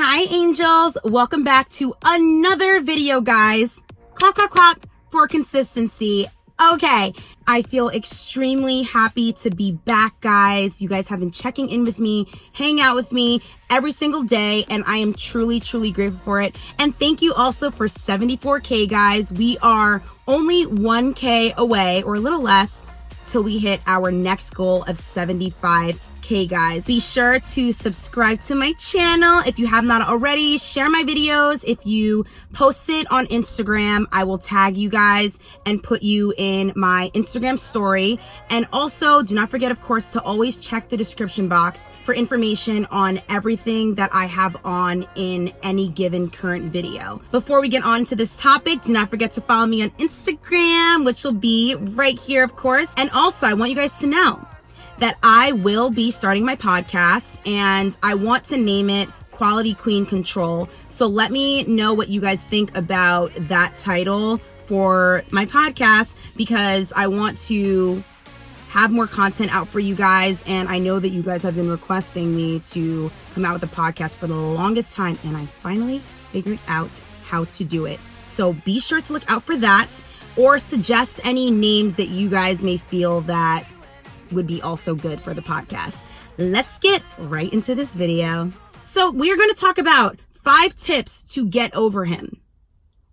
Hi angels, welcome back to another video, guys. Clap, clap, clap for consistency. Okay, I feel extremely happy to be back, guys. You guys have been checking in with me, hanging out with me every single day, and I am truly, truly grateful for it. And thank you also for 74K, guys. We are only 1K away, or a little less, till we hit our next goal of 75K, guys. Be sure to subscribe to my channel if you have not already. Share my videos. If you post it on Instagram, I will tag you guys and put you in my Instagram story. And also, do not forget, of course, to always check the description box for information on everything that I have on in any given current video. Before we get on to this topic, do not forget to follow me on Instagram, which will be right here, of course. And also, I want you guys to know that I will be starting my podcast, and I want to name it Quality Queen Control. So let me know what you guys think about that title for my podcast, because I want to have more content out for you guys, and I know that you guys have been requesting me to come out with a podcast for the longest time, and I finally figured out how to do it. So be sure to look out for that, or suggest any names that you guys may feel that would be also good for the podcast. Let's get right into this video. So we're going to talk about 5 tips to get over him.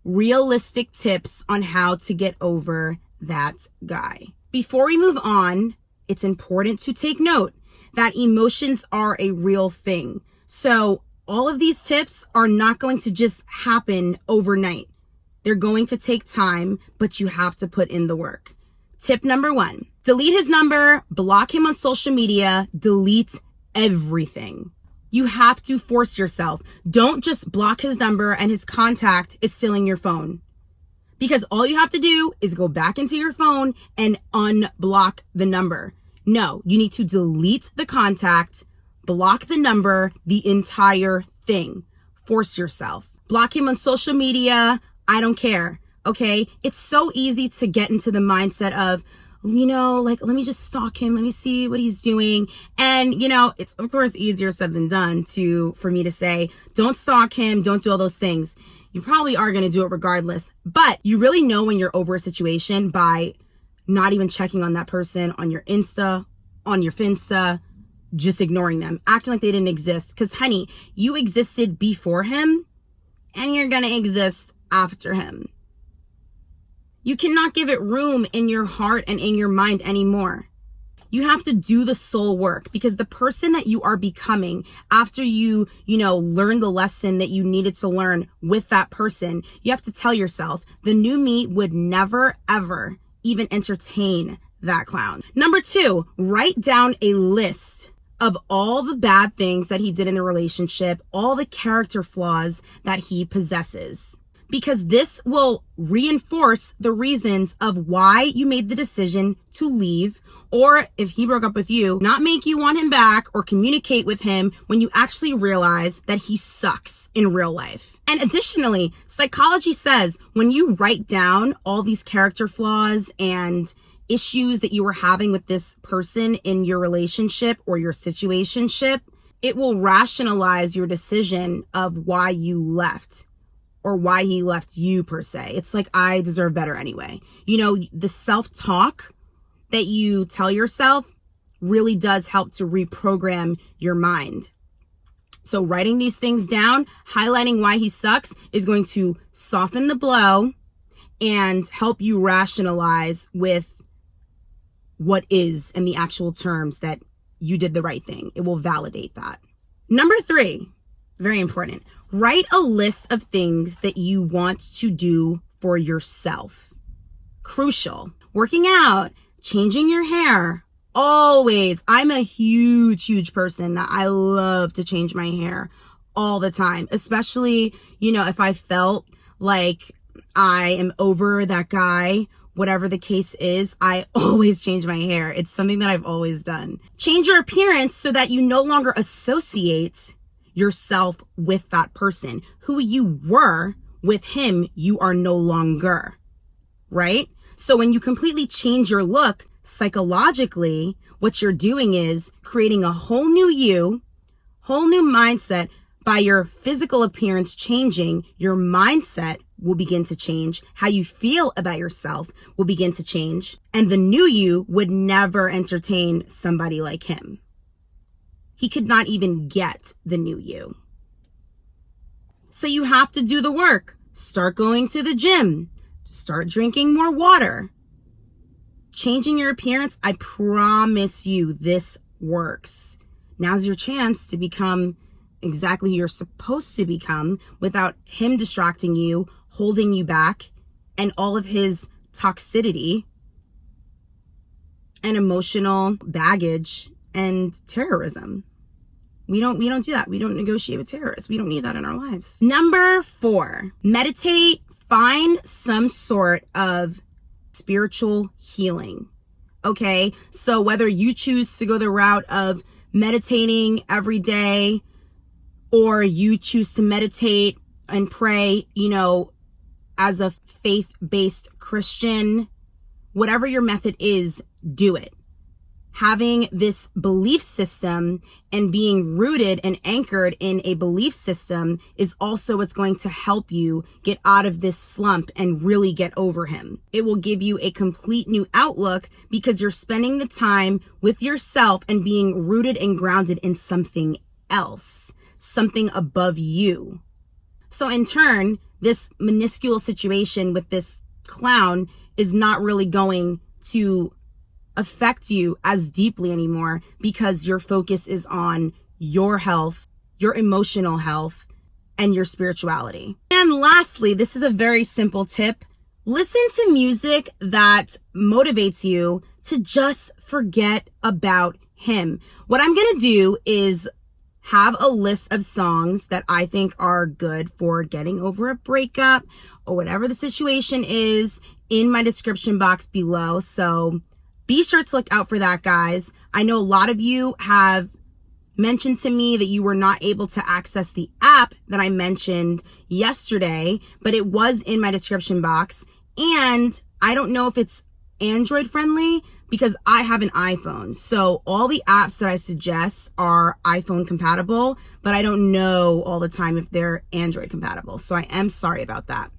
Realistic tips on how to get over that guy. Before we move on, it's important to take note that emotions are a real thing. So all of these tips are not going to just happen overnight. They're going to take time, but you have to put in the work. Tip number 1, delete his number, block him on social media, delete everything. You have to force yourself. Don't just block his number and his contact is still in your phone. Because all you have to do is go back into your phone and unblock the number. No, you need to delete the contact, block the number, the entire thing. Force yourself. Block him on social media. I don't care. Okay, it's so easy to get into the mindset of, let me just stalk him. Let me see what he's doing. And, it's of course easier said than done for me to say, don't stalk him. Don't do all those things. You probably are going to do it regardless, but you really know when you're over a situation by not even checking on that person on your Insta, on your Finsta, just ignoring them, acting like they didn't exist. Because honey, you existed before him and you're going to exist after him. You cannot give it room in your heart and in your mind anymore. You have to do the soul work, because the person that you are becoming after you learn the lesson that you needed to learn with that person, you have to tell yourself the new me would never, ever even entertain that clown. Number 2, write down a list of all the bad things that he did in the relationship, all the character flaws that he possesses. Because this will reinforce the reasons of why you made the decision to leave, or if he broke up with you, not make you want him back or communicate with him when you actually realize that he sucks in real life. And additionally, psychology says when you write down all these character flaws and issues that you were having with this person in your relationship or your situationship, it will rationalize your decision of why you left. Or why he left you, per se. It's like, I deserve better anyway. The self-talk that you tell yourself really does help to reprogram your mind. So writing these things down, highlighting why he sucks, is going to soften the blow and help you rationalize with what is in the actual terms that you did the right thing. It will validate that. Number 3, very important. Write a list of things that you want to do for yourself. Crucial. Working out, changing your hair. Always. I'm a huge person that I love to change my hair all the time. Especially, if I felt like I am over that guy, whatever the case is, I always change my hair. It's something that I've always done. Change your appearance so that you no longer associate yourself with that person. Who you were with him, you are no longer, right? So when you completely change your look, psychologically, what you're doing is creating a whole new you, whole new mindset, By your physical appearance changing, your mindset will begin to change. How you feel about yourself will begin to change. And the new you would never entertain somebody like him. He could not even get the new you. So you have to do the work. Start going to the gym. Start drinking more water. Changing your appearance, I promise you this works. Now's your chance to become exactly who you're supposed to become without him distracting you, holding you back, and all of his toxicity and emotional baggage and terrorism. We don't do that. We don't negotiate with terrorists. We don't need that in our lives. Number 4, meditate, find some sort of spiritual healing. Okay. So whether you choose to go the route of meditating every day, or you choose to meditate and pray, as a faith-based Christian, whatever your method is, do it. Having this belief system and being rooted and anchored in a belief system is also what's going to help you get out of this slump and really get over him. It will give you a complete new outlook because you're spending the time with yourself and being rooted and grounded in something else, something above you. So in turn, this minuscule situation with this clown is not really going to affect you as deeply anymore because your focus is on your health, your emotional health, and your spirituality. And lastly, this is a very simple tip. Listen to music that motivates you to just forget about him. What I'm going to do is have a list of songs that I think are good for getting over a breakup or whatever the situation is in my description box below. So be sure to look out for that, guys. I know a lot of you have mentioned to me that you were not able to access the app that I mentioned yesterday, but it was in my description box. And I don't know if it's Android friendly because I have an iPhone. So all the apps that I suggest are iPhone compatible, but I don't know all the time if they're Android compatible. So I am sorry about that.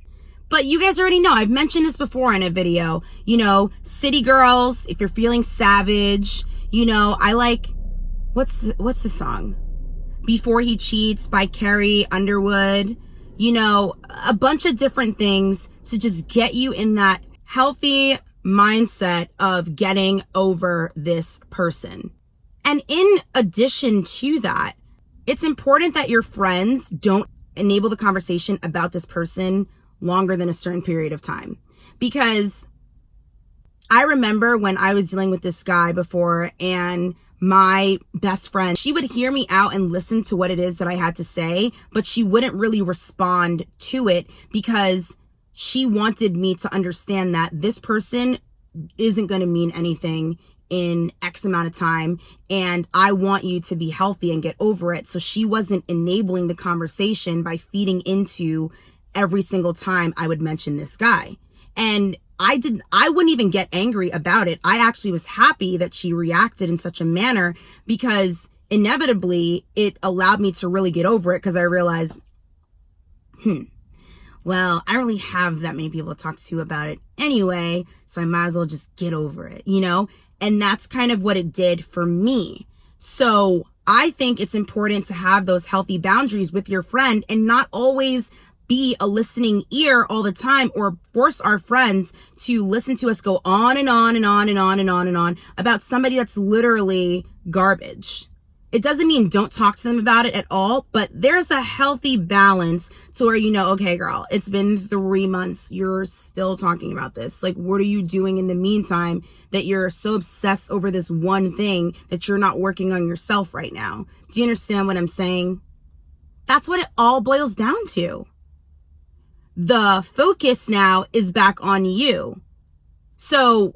But you guys already know, I've mentioned this before in a video, City Girls, if you're feeling savage, I like, what's the song? Before He Cheats by Carrie Underwood, a bunch of different things to just get you in that healthy mindset of getting over this person. And in addition to that, it's important that your friends don't enable the conversation about this person longer than a certain period of time. Because I remember when I was dealing with this guy before, and my best friend, she would hear me out and listen to what it is that I had to say, but she wouldn't really respond to it because she wanted me to understand that this person isn't going to mean anything in X amount of time, and I want you to be healthy and get over it. So she wasn't enabling the conversation by feeding into every single time I would mention this guy. And I wouldn't even get angry about it. I actually was happy that she reacted in such a manner because inevitably it allowed me to really get over it because I realized, well, I don't really have that many people to talk to about it anyway, so I might as well just get over it, And that's kind of what it did for me. So I think it's important to have those healthy boundaries with your friend and not always be a listening ear all the time or force our friends to listen to us go on and on and on and on and on and on about somebody that's literally garbage. It doesn't mean don't talk to them about it at all, but there's a healthy balance to where okay, girl, it's been 3 months. You're still talking about this. Like, what are you doing in the meantime that you're so obsessed over this one thing that you're not working on yourself right now? Do you understand what I'm saying? That's what it all boils down to. The focus now is back on you. So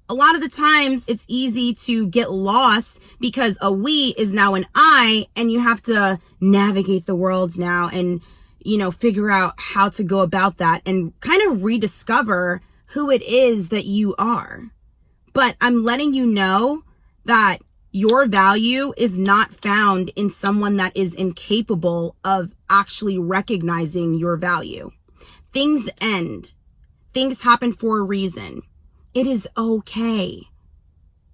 a lot of the times it's easy to get lost because a we is now an I, and you have to navigate the world now and, figure out how to go about that and kind of rediscover who it is that you are. But I'm letting you know that Your value is not found in someone that is incapable of actually recognizing your value. Things end. Things happen for a reason. It is okay.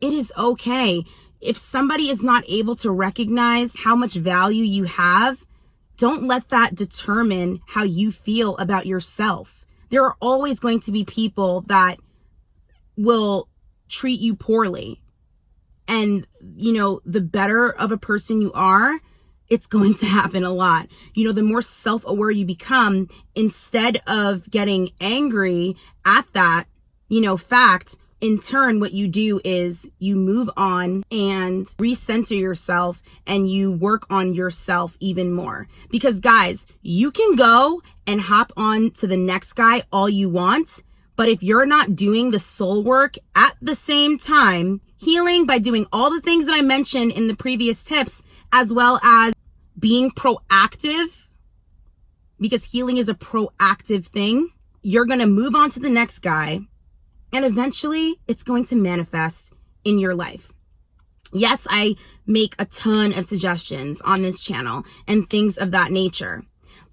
It is okay. If somebody is not able to recognize how much value you have, don't let that determine how you feel about yourself. There are always going to be people that will treat you poorly. And, you know, the better of a person you are, it's going to happen a lot. You know, the more self-aware you become, instead of getting angry at that, you know, fact, in turn, what you do is you move on and recenter yourself and you work on yourself even more. Because guys, you can go and hop on to the next guy all you want, but if you're not doing the soul work at the same time, healing by doing all the things that I mentioned in the previous tips, as well as being proactive, because healing is a proactive thing, you're going to move on to the next guy. And eventually it's going to manifest in your life. Yes, I make a ton of suggestions on this channel and things of that nature,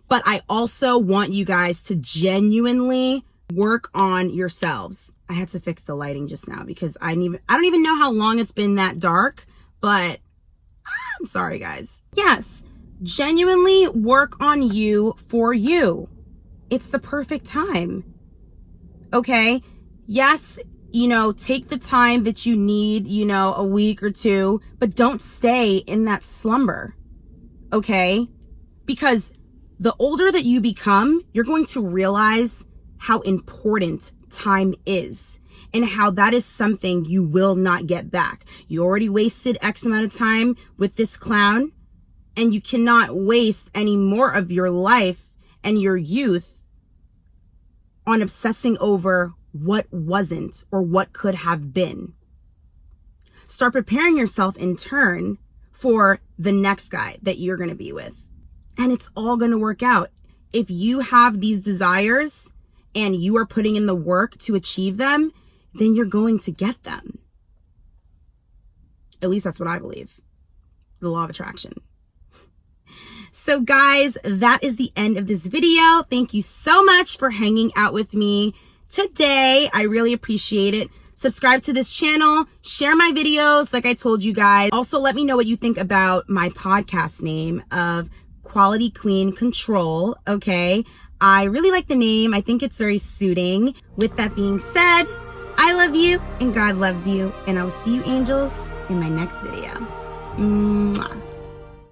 but I also want you guys to genuinely work on yourselves. I had to fix the lighting just now because I don't even know how long it's been that dark, but I'm sorry guys. Yes, genuinely work on you for you. It's the perfect time. Okay? Yes, you know, take the time that you need, you know, a week or two, but don't stay in that slumber, okay? Because the older that you become, you're going to realize how important time is and how that is something you will not get back. You already wasted X amount of time with this clown, and you cannot waste any more of your life and your youth on obsessing over what wasn't or what could have been. Start preparing yourself in turn for the next guy that you're going to be with. And it's all going to work out. If you have these desires and you are putting in the work to achieve them, then you're going to get them. At least that's what I believe. The law of attraction. So guys, that is the end of this video. Thank you so much for hanging out with me today. I really appreciate it. Subscribe to this channel, share my videos like I told you guys. Also, let me know what you think about my podcast name of Quality Queen Control, okay? I really like the name. I think it's very suiting. With that being said, I love you and God loves you, and I will see you angels in my next video. Mwah.